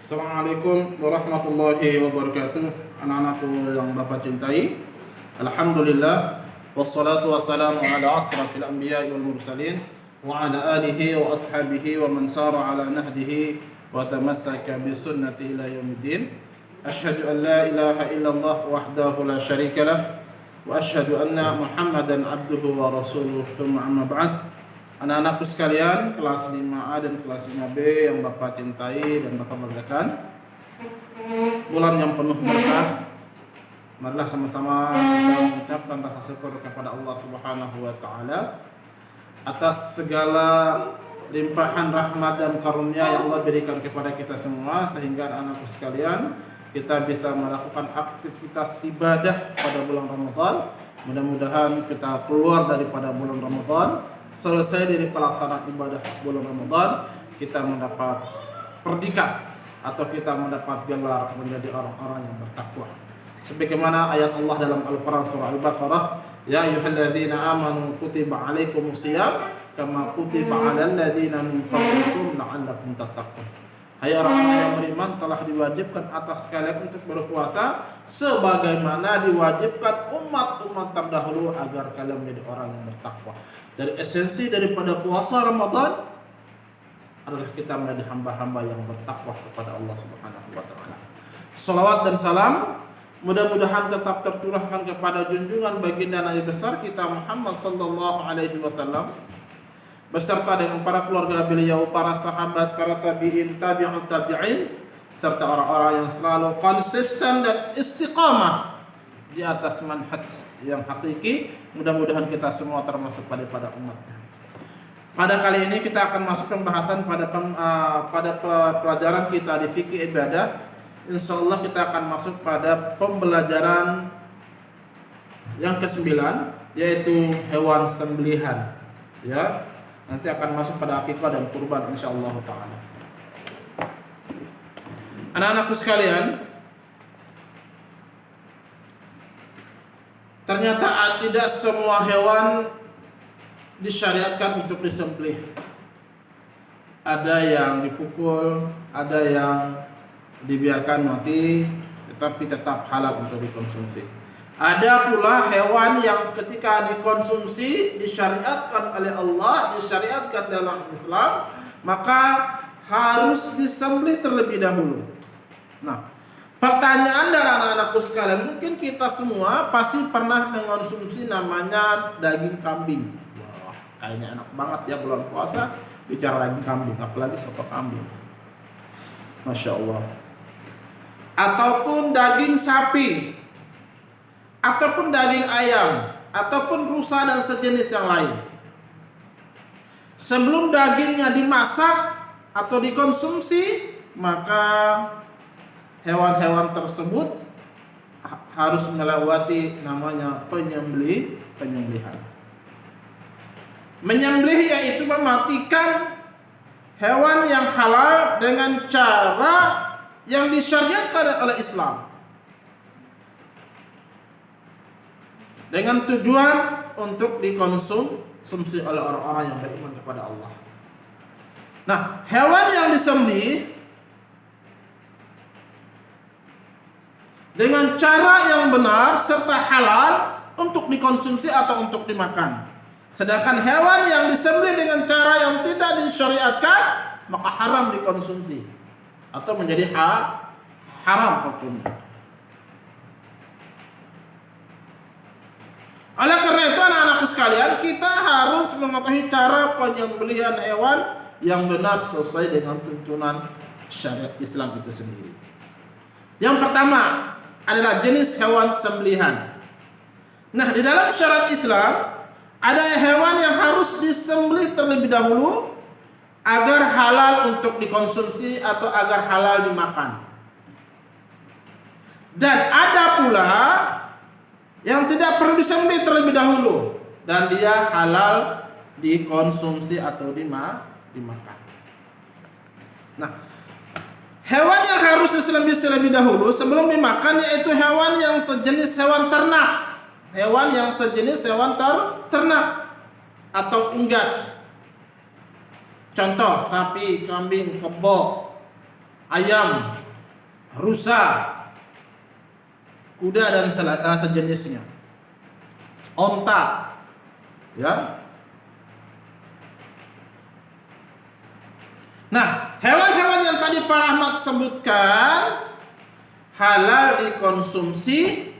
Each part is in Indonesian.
Assalamualaikum warahmatullahi wabarakatuh. Anak-anakku yang Bapak cintai, alhamdulillah wassalatu wassalamu ala asrafil anbiya'i wal mursalin wa ala alihi wa ashabihi wa man sara ala nahdihi wa tamassaka bi sunnati ila yaumiddin. Asyhadu an la ilaha illallah wahdahu la syarika lah wa asyhadu anna Muhammadan abduhu wa rasuluh. Tsumma amma ba'd. Anak-anakku sekalian, kelas 5A dan kelas 5B yang Bapak cintai dan Bapak banggakan, bulan yang penuh berkah, marilah sama-sama kita mengucapkan rasa syukur kepada Allah Subhanahu wa Ta'ala atas segala limpahan rahmat dan karunia yang Allah berikan kepada kita semua, sehingga anak-anakku sekalian kita bisa melakukan aktivitas ibadah pada bulan Ramadan. Mudah-mudahan kita keluar daripada bulan Ramadan, selesai dari pelaksanaan ibadah bulan Ramadan, kita mendapat predikat atau kita mendapat gelar menjadi orang-orang yang bertakwa. Sebagaimana ayat Allah dalam Al-Quran surah Al-Baqarah, ya ayyuhalladzina amanu kutiba alaikumusiyam kama kutiba alal ladzina min qablikum la'allakum tattaqun. Hai orang-orang yang beriman, telah diwajibkan atas kalian untuk berpuasa sebagaimana diwajibkan umat-umat terdahulu agar kalian menjadi orang yang bertakwa. Dari esensi daripada puasa Ramadan adalah kita menjadi hamba-hamba yang bertakwa kepada Allah Subhanahu wa Ta'ala. Salawat dan salam mudah-mudahan tetap tercurahkan kepada junjungan baginda Nabi besar kita Muhammad sallallahu alaihi wasallam beserta dengan para keluarga beliau, para sahabat, para tabi'in, tabi'ut tabi'in, serta orang-orang yang selalu konsisten dan istiqamah di atas manhaj yang hakiki. Mudah-mudahan kita semua termasuk pada umatnya. Pada kali ini kita akan masuk pembahasan pada pelajaran kita di fikih ibadah. Insyaallah kita akan masuk pada pembelajaran yang ke-9, yaitu hewan sembelihan. Ya, nanti akan masuk pada akikah dan kurban insyaallah taala. Anak-anakku sekalian, ternyata tidak semua hewan disyariatkan untuk disembelih. Ada yang dipukul, ada yang dibiarkan mati, tetapi tetap halal untuk dikonsumsi. Ada pula hewan yang ketika dikonsumsi disyariatkan oleh Allah, disyariatkan dalam Islam, maka harus disembelih terlebih dahulu. Nah, pertanyaan dari anak-anakku sekalian, mungkin kita semua pasti pernah mengonsumsi namanya daging kambing. Wah, kayaknya enak banget ya bulan puasa bicara daging kambing, apalagi soto kambing. Masya Allah. Ataupun daging sapi, ataupun daging ayam, ataupun rusa dan sejenis yang lain. Sebelum dagingnya dimasak atau dikonsumsi, maka hewan-hewan tersebut harus melewati namanya penyembelihan. Menyembelih yaitu mematikan hewan yang halal dengan cara yang disyariatkan oleh Islam, dengan tujuan untuk dikonsumsi oleh orang-orang yang beriman kepada Allah. Nah, hewan yang disembelih dengan cara yang benar serta halal untuk dikonsumsi atau untuk dimakan. Sedangkan hewan yang disembelih dengan cara yang tidak disyariatkan, maka haram dikonsumsi atau menjadi haram hukumnya. Oleh karena itu anak-anakku sekalian, kita harus mengetahui cara penyembelihan hewan yang benar sesuai dengan tuntunan syariat Islam itu sendiri. Yang pertama adalah jenis hewan sembelihan. Nah, di dalam syariat Islam ada hewan yang harus disembelih terlebih dahulu agar halal untuk dikonsumsi atau agar halal dimakan. Dan ada pula yang tidak perlu disembelih terlebih dahulu dan dia halal dikonsumsi atau dimakan. Nah, hewan yang harus disembelih terlebih dahulu sebelum dimakan yaitu hewan yang sejenis hewan ternak. Hewan yang sejenis hewan ternak atau unggas. Contoh sapi, kambing, kebo, ayam, rusa, kuda dan sejenisnya, onta, ya. Nah, hewan-hewan yang tadi Pak Rahmat sebutkan halal dikonsumsi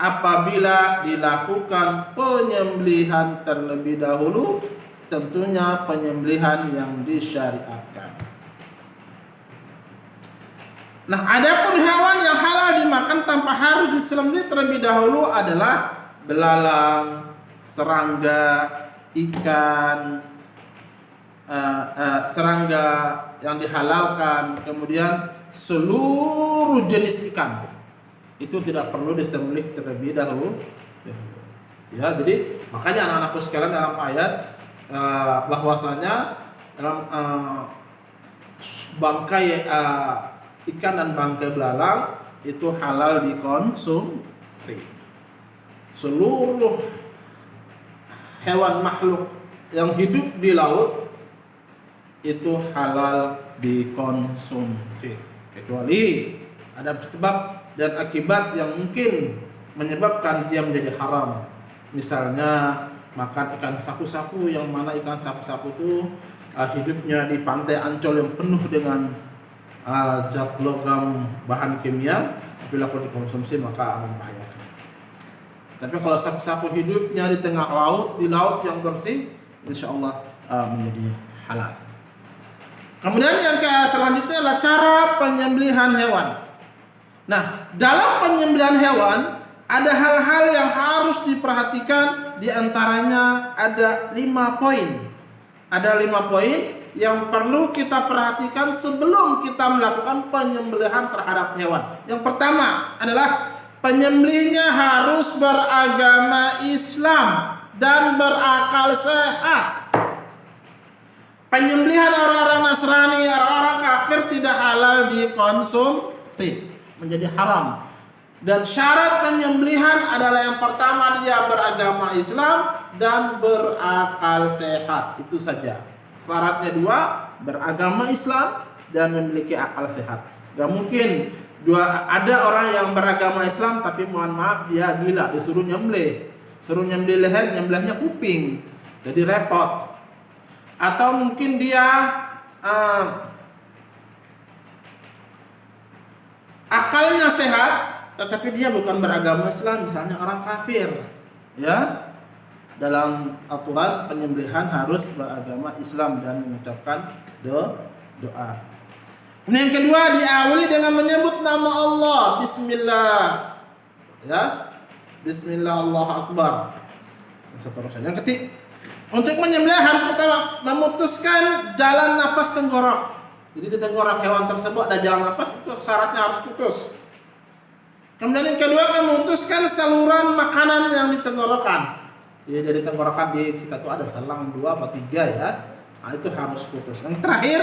apabila dilakukan penyembelihan terlebih dahulu, tentunya penyembelihan yang disyariatkan. Nah, adapun hewan yang halal dimakan tanpa harus disembelih terlebih dahulu adalah belalang, serangga, ikan, serangga yang dihalalkan, kemudian seluruh jenis ikan itu tidak perlu disembelih terlebih dahulu. Ya, jadi makanya anak-anakku sekalian dalam ayat bahwasanya dalam bangkai ikan dan bangkai belalang itu halal dikonsumsi. Seluruh hewan makhluk yang hidup di laut itu halal dikonsumsi, kecuali ada sebab dan akibat yang mungkin menyebabkan dia menjadi haram. Misalnya makan ikan sapu-sapu, yang mana ikan sapu-sapu itu hidupnya di pantai Ancol yang penuh dengan zat logam bahan kimia, bila dikonsumsi maka membahayakan. Tapi kalau sapu-sapu hidupnya di tengah laut, di laut yang bersih, insya Allah menjadi halal. Kemudian yang selanjutnya adalah cara penyembelihan hewan. Nah, dalam penyembelihan hewan ada hal-hal yang harus diperhatikan, di antaranya ada 5 poin. Ada 5 poin yang perlu kita perhatikan sebelum kita melakukan penyembelihan terhadap hewan. Yang pertama adalah penyembelihnya harus beragama Islam dan berakal sehat. Penyembelihan orang-orang Nasrani, orang-orang kafir tidak halal dikonsumsi, menjadi haram. Dan syarat penyembelihan adalah yang pertama dia beragama Islam dan berakal sehat. Itu saja. Syaratnya 2, beragama Islam dan memiliki akal sehat. Gak mungkin ada orang yang beragama Islam tapi mohon maaf dia gila, disuruh nyembelih. Suruh nyembelih leher, nyembelihnya kuping. Jadi repot. Atau mungkin dia akalnya sehat tetapi dia bukan beragama Islam, misalnya orang kafir, ya. Dalam aturan penyembelihan harus beragama Islam dan mengucapkan doa. Yang kedua, diawali dengan menyebut nama Allah, bismillah, ya. Bismillah, Allahu Akbar, dan seterusnya. Yang ketiga, untuk menyembelih harus pertama memutuskan jalan napas tenggorok. Jadi di tenggorok hewan tersebut ada jalan napas, itu syaratnya harus putus. Kemudian yang kedua, memutuskan saluran makanan yang ditenggorokan. Jadi tenggorokan di kita tuh ada selang 2 atau 3 ya. Nah, itu harus putus. Yang terakhir,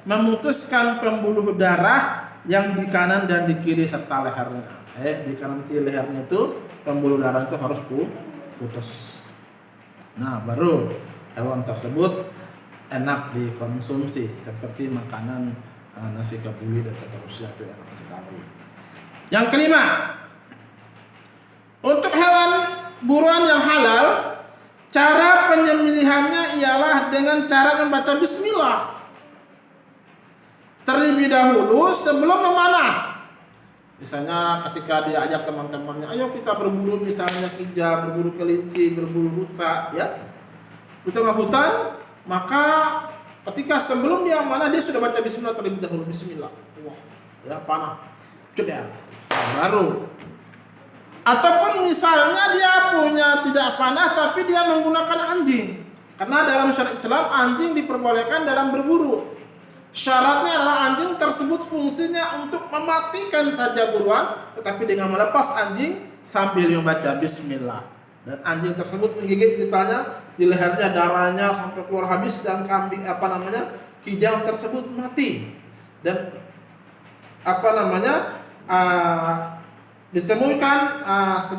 memutuskan pembuluh darah yang di kanan dan di kiri serta lehernya. Di kanan kiri lehernya itu pembuluh darah itu harus putus. Nah, baru hewan tersebut enak dikonsumsi, seperti makanan nasi kebuli dan seterusnya, itu enak sekali. Yang kelima, untuk hewan buruan yang halal, cara penyembelihannya ialah dengan cara membaca bismillah terlebih dahulu sebelum memanah. Misalnya ketika dia ajak teman-temannya, ayo kita berburu, misalnya kejar, berburu kelinci, berburu rusa, ya, di tengah hutan, maka ketika sebelum dia mana dia sudah baca bismillah terlebih dahulu, bismillah, wah, ya panah, cedera, baru. Ataupun misalnya dia punya tidak panah tapi dia menggunakan anjing, karena dalam syariat Islam anjing diperbolehkan dalam berburu. Syaratnya adalah anjing tersebut fungsinya untuk mematikan saja buruan, tetapi dengan melepas anjing sambil membaca bismillah. Dan anjing tersebut menggigit misalnya di lehernya, darahnya sampai keluar habis, dan kijang tersebut mati. Dan ditemukan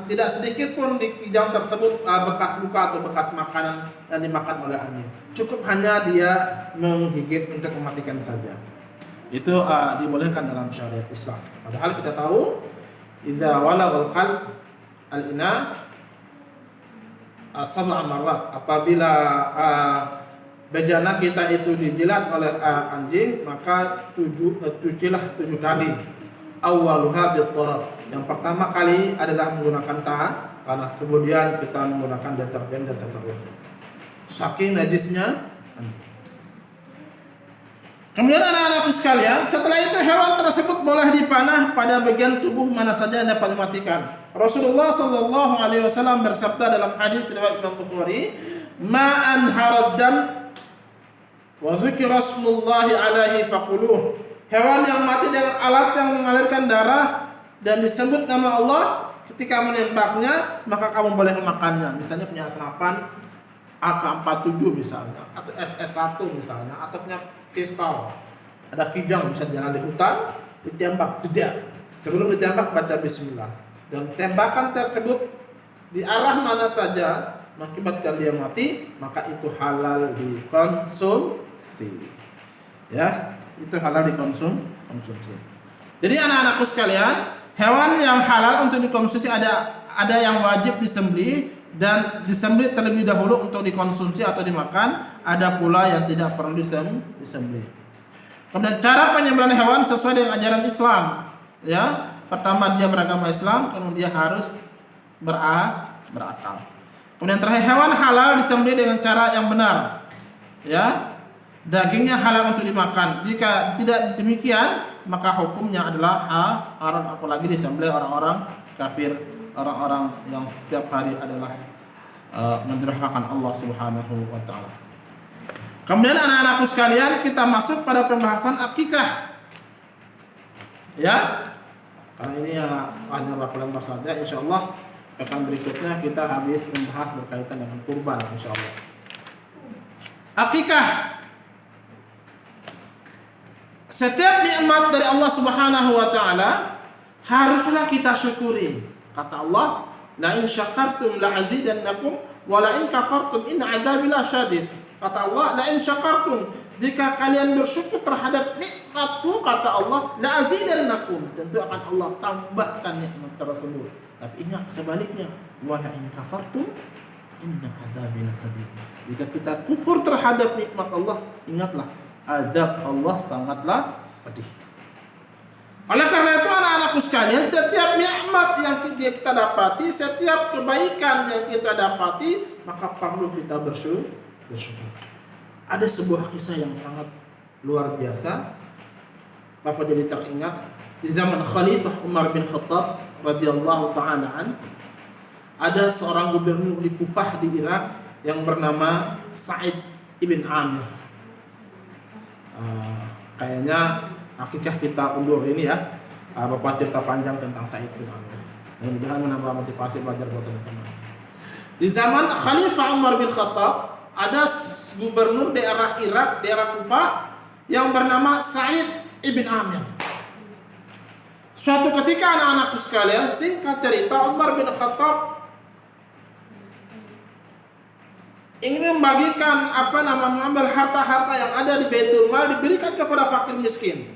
tidak sedikit pun di kijang tersebut bekas luka atau bekas makanan yang dimakan oleh anjing. Cukup hanya dia menggigit untuk mematikan saja. Itu dibolehkan dalam syariat Islam. Padahal kita tahu idza walagal qalb al-ina sab'a marrat, apabila bejana kita itu dijilat oleh anjing, maka cucilah 7 kali. Awwaluha bit-turab. Yang pertama kali adalah menggunakan tanah, kemudian kita menggunakan deterjen dan seterusnya. Saking najisnya. Kemudian anak-anakku sekalian, setelah itu hewan tersebut boleh dipanah pada bagian tubuh mana saja yang dapat dimatikan. Rasulullah sallallahu alaihi wasallam bersabda dalam hadis riwayat Imam Bukhari, "Ma'an haraddam wa dzikra smullahi alaihi faquluh." Hewan yang mati dengan alat yang mengalirkan darah dan disebut nama Allah ketika menembaknya, maka kamu boleh memakannya. Misalnya punya senapan AK-47 misalnya, atau SS1 misalnya, atau punya pistol, ada kijang bisa jalan di hutan, ditembak, tidak. Sebelum ditembak baca bismillah. Dan tembakan tersebut di arah mana saja mengakibatkan dia mati, maka itu halal dikonsumsi. Ya, itu halal dikonsumsi. Jadi anak-anakku sekalian, hewan yang halal untuk dikonsumsi ada yang wajib disembelih dan disembelih terlebih dahulu untuk dikonsumsi atau dimakan, ada pula yang tidak perlu disembelih. Kemudian cara penyembelihan hewan sesuai dengan ajaran Islam. Ya, pertama dia beragama Islam, kemudian dia harus berakal. Kemudian terakhir, hewan halal disembelih dengan cara yang benar. Ya, dagingnya halal untuk dimakan. Jika tidak demikian, maka hukumnya adalah haram, apalagi disembelih orang-orang kafir, orang-orang yang setiap hari adalah mendurhakan Allah Subhanahu wa taala. Kemudian anak-anakku sekalian, kita masuk pada pembahasan akikah. Ya. Karena ini hanya beberapa lembar saja, insyaallah pekan berikutnya kita habis membahas berkaitan dengan kurban insyaallah. Akikah. Setiap nikmat dari Allah Subhanahu wa taala haruslah kita syukuri. Kata Allah, "La in syakartum la azidannakum wa la in kafartum in 'adzabi lasyadid." Kata Allah, "La in syakartum," jika kalian bersyukur terhadap nikmatku, kata Allah, "la azidannakum," tentu akan Allah tambahkan nikmat tersebut. Tapi ingat sebaliknya, "wa la in kafartum inna 'adzabi lasyadid." Jika kita kufur terhadap nikmat Allah, ingatlah azab Allah sangatlah pedih. Oleh karena itu anak-anakku sekalian, setiap nikmat yang kita dapati, setiap kebaikan yang kita dapati, maka perlu kita bersyukur. Ada sebuah kisah yang sangat luar biasa. Bapak jadi teringat di zaman Khalifah Umar bin Khattab radhiyallahu taala an, ada seorang gubernur di Kufah di Irak yang bernama Sa'id ibn Amir. Kayaknya akikah kita undur ini ya, Bapak cerita panjang tentang Sa'id bin Amir. Mudah-mudahan menambah motivasi belajar buat teman-teman. Di zaman Khalifah Umar bin Khattab, ada gubernur daerah Irak, daerah Kufah yang bernama Sa'id ibn Amir. Suatu ketika anak-anakku sekalian, singkat cerita, Umar bin Khattab ingin membagikan mengambil harta-harta yang ada di Baitul Mal, diberikan kepada fakir miskin.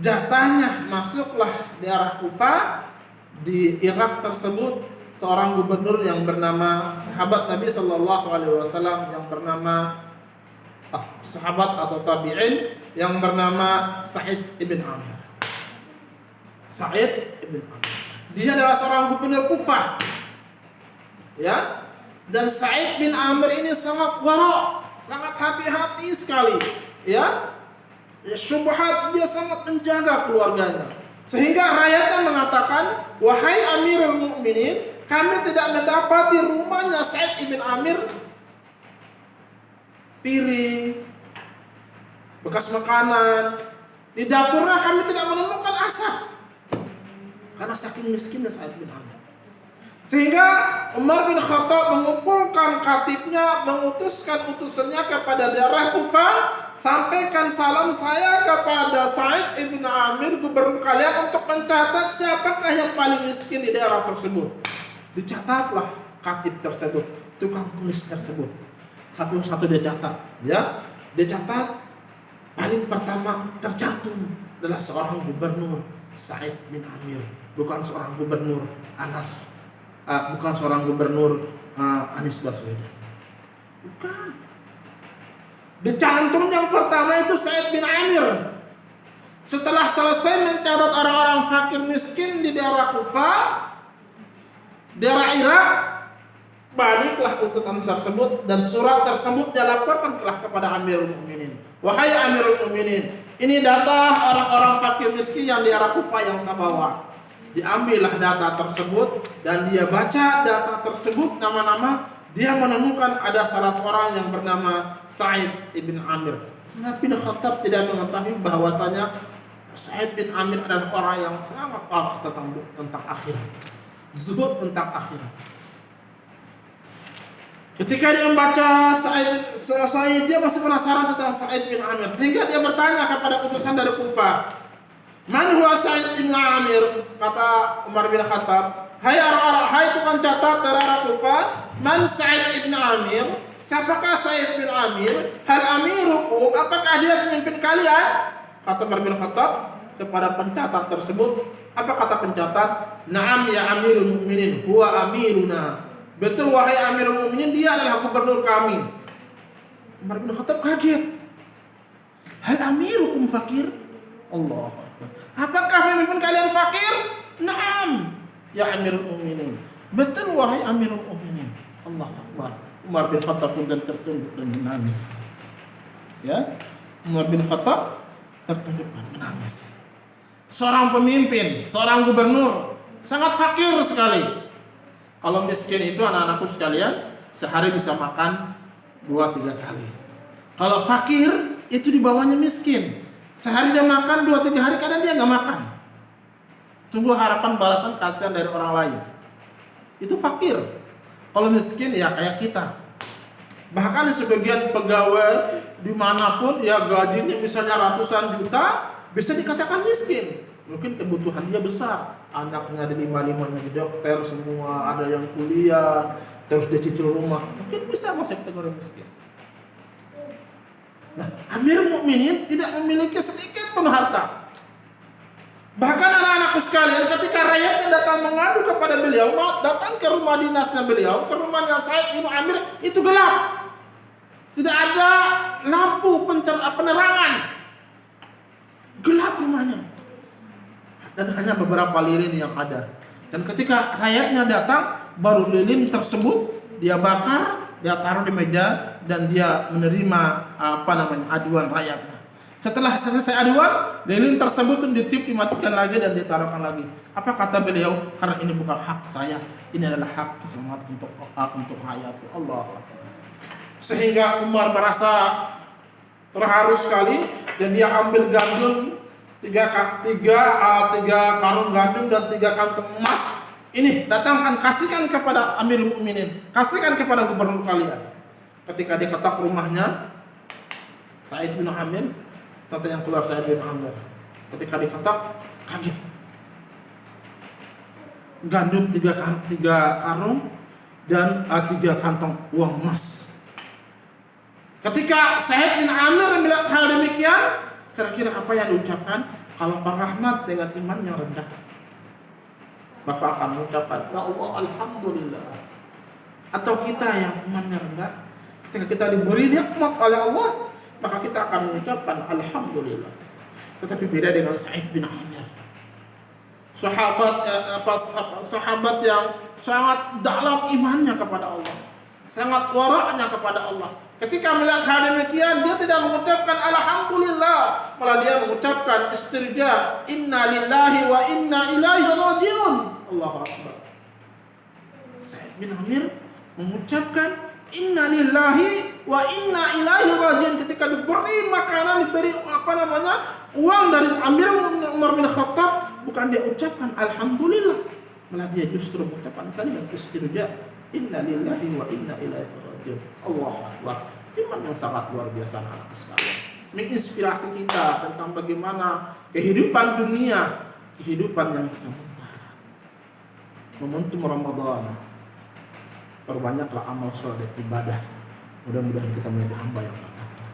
Jatahnya masuklah daerah Kufah di Irak tersebut seorang gubernur yang bernama sahabat Nabi Sallallahu Alaihi Wasallam yang bernama sahabat atau tabi'in yang bernama Sa'id ibn Amir. Sa'id ibn Amir. Dia adalah seorang gubernur Kufah. Ya. Dan Sa'id bin Amir ini sangat wara', sangat hati-hati sekali. Ya. Syubhat, dia sangat menjaga keluarganya. Sehingga rakyatnya mengatakan, "Wahai Amirul Mukminin, kami tidak mendapati rumahnya Sa'id ibn Amir piring, bekas makanan. Di dapurnya kami tidak menemukan asap." Karena saking miskinnya Sa'id bin Amir. Sehingga Umar bin Khattab mengumpulkan katibnya, mengutuskan utusannya kepada daerah Kufah, sampaikan salam saya kepada Sa'id ibn Amir, gubernur kalian, untuk mencatat siapakah yang paling miskin di daerah tersebut. Dicatatlah katib tersebut, tukang tulis tersebut. Satu-satu dia catat, ya. Dia catat paling pertama tercantum adalah seorang gubernur Sa'id bin Amir, bukan seorang gubernur bukan seorang gubernur Anies Baswedan. Bukan. Dicantum yang pertama itu Sa'id bin Amir. Setelah selesai mencatat orang-orang fakir miskin di daerah Kufah, daerah Irak, baliklah utusan tersebut dan surat tersebut dilaporkanlah kepada Amirul Mukminin. Wahai Amirul Mukminin, ini data orang-orang fakir miskin yang di daerah Kufah yang saya bawa. Diambillah data tersebut dan dia baca data tersebut nama-nama. Dia menemukan ada salah seorang yang bernama Sa'id bin Amir. Nabi Khattab tidak mengetahui bahwasanya Sa'id bin Amir adalah orang yang sangat parah tentang akhirat, zuhud tentang akhirat. Ketika dia membaca Sa'id, dia masih penasaran tentang Sa'id bin Amir, sehingga dia bertanya kepada utusan dari Kufah, "Man huwa Sa'id bin Amir?" Kata Umar bin Khattab, hai tukang catat dari arah Kufah, "Man Sa'id bin Amir?" Siapakah Sa'id bin Amir? "Hal amirukum?" Apakah dia pemimpin kalian? Kata Umar bin Khattab kepada pencatat tersebut. Apa kata pencatat? "Na'am ya Amirul Mukminin, huwa amiruna." Betul wahai Amirul Mukminin, dia adalah gubernur kami. Umar bin Khattab kaget. "Hal amirukum fakir?" Allah Akbar. Apakah pemimpin kalian fakir? "Na'am ya Amirul Mukminin." Betul wahai Amirul Mukminin. Allah Akbar. Umar bin Khattab pun tertunduk dan menangis. Ya, Umar bin Khattab tertunduk dan menangis. Seorang pemimpin, seorang gubernur, sangat fakir sekali. Kalau miskin itu anak-anakku sekalian, sehari bisa makan 2-3 kali. Kalau fakir itu di bawahnya miskin. Sehari dia makan 2-3 hari, kadang dia nggak makan. Tunggu harapan balasan kasihan dari orang lain. Itu fakir. Kalau miskin ya kayak kita. Bahkan di sebagian pegawai dimanapun ya gajinya misalnya ratusan juta, bisa dikatakan miskin. Mungkin kebutuhan dia besar, anaknya ada 5-5 jadi dokter semua, ada yang kuliah, terus dia cicil rumah, mungkin bisa masuk kategori miskin. Nah, Amirul Mukminin tidak memiliki sedikit pun harta. Bahkan anak-anakku sekalian, ketika rakyatnya datang mengadu kepada beliau, datang ke rumah dinasnya beliau, ke rumahnya Sa'id bin Amir, itu gelap. Tidak ada lampu penerangan. Gelap rumahnya. Dan hanya beberapa lilin yang ada. Dan ketika rakyatnya datang, baru lilin tersebut dia bakar, dia taruh di meja, dan dia menerima aduan rakyatnya. Setelah selesai aduan, lilin tersebut pun ditiup, dimatikan lagi dan ditaruhkan lagi. Apa kata beliau? Karena ini bukan hak saya, ini adalah hak keselamatan untuk rakyatku. Allah. Sehingga Umar merasa terharu sekali dan dia ambil gandum 3 karung gandum dan 3 kantong emas. Ini datangkan, kasihkan kepada Amirul Mukminin, kasihkan kepada gubernur kalian. Ketika dia ketok rumahnya Sa'id bin Amir, tata yang keluar Sa'id bin Amir. Ketika diketok, kaget. Gandum 3 karung dan 3 kantong uang emas. Ketika Sa'id bin Amir melihat hal demikian, kira-kira apa yang diucapkan? Kalau Pak Rahmat dengan iman yang rendah, Bapak akan mengucapkan, "Ya Allah, Alhamdulillah." Atau kita yang imannya rendah, ketika kita diberi nikmat oleh Allah, maka kita akan mengucapkan Alhamdulillah. Tetapi beda dengan Sa'id bin Amir, sahabat yang sangat dalam imannya kepada Allah, sangat waraknya kepada Allah. Ketika melihat hal demikian, dia tidak mengucapkan Alhamdulillah, malah dia mengucapkan istirja, "Inna lillahi wa inna ilaihi rajiun." Allahu Akbar. Sa'id bin Amir mengucapkan Inna lillahi wa inna ilaihi rajiun. Ketika diberi makanan, diberi uang dari Amir Umar bin Khattab, bukan dia ucapkan Alhamdulillah, malah dia justru mengucapkan kalimat istirja, Inna lillahi wa inna ilaihi rajiun. Allahu Akbar. Iman yang sangat luar biasa anak-anak sekalian. Menginspirasi kita tentang bagaimana kehidupan dunia, kehidupan yang sementara. Momentum Ramadan, perbanyaklah amal sholat dan ibadah. Mudah-mudahan kita menjadi hamba yang bertakwa.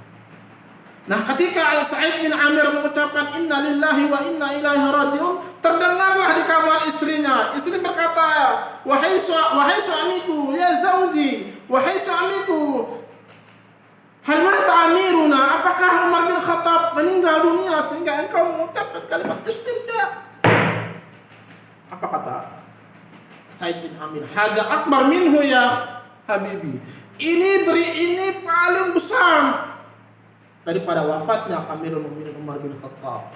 Nah, ketika Al-Sa'id bin Amir mengucapkan inna lillahi wa inna ilaihi raji'un, terdengarlah di kamar istrinya. Istri berkata, wahai suamiku, ya zauji, wahai suamiku, hal mata amiruna, apakah Umar bin Khattab meninggal dunia sehingga engkau mengucapkan kalimat istirja? Apa kata Sa'id bin Amir? Hada akbar minhu ya habibi. Ini paling besar daripada wafatnya Amirul Mukminin Umar bin Khattab.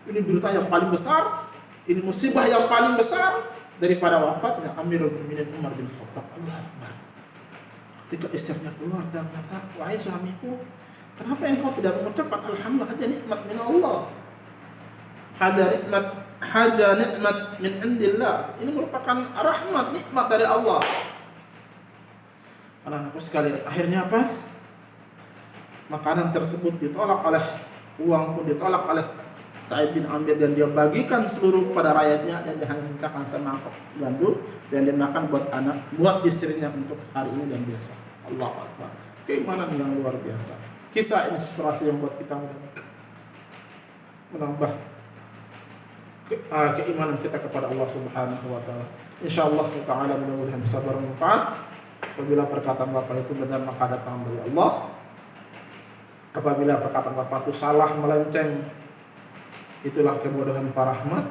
Ini berita yang paling besar, ini musibah yang paling besar daripada wafatnya Amirul Mukminin Umar bin Khattab. Allahu Akbar. Ketika istrinya keluar dan berkata, wahai suamiku, kenapa engkau tidak mengucapkan alhamdulillah, hanya nikmat min Allah. Haja nikmat min indillah. Ini merupakan rahmat, nikmat dari Allah. Anak-anakku sekalian, akhirnya apa? Makanan tersebut ditolak oleh, uang pun ditolak oleh Sa'id bin Amir, dan dia bagikan seluruh kepada rakyatnya, dan dia hanya menyisakan semangkok gandum dan dia makan buat istrinya untuk hari ini dan besok. Allahu Akbar. Keimanan yang luar biasa. Kisah inspirasi yang buat kita menambah keimanan kita kepada Allah Subhanahu wa taala. Insyaallah taala mudah-mudahan bisa bermanfaat. Apabila perkataan Bapak itu benar maka datang dari Allah. Apabila perkataan Bapak itu salah, melenceng, itulah kebodohan para rahmat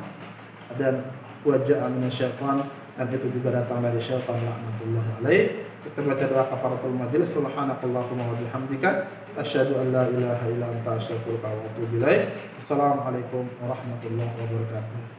dan wajah minasyaitan, dan itu juga datang dari syaitan laknatullahi alaih. Kita baca doa kafaratul majlis. Subhanakallahumma wa bihamdika asyhadu an la ilaha illa anta astaghfiruka wa atubu ilaik. Assalamualaikum warahmatullahi wabarakatuh.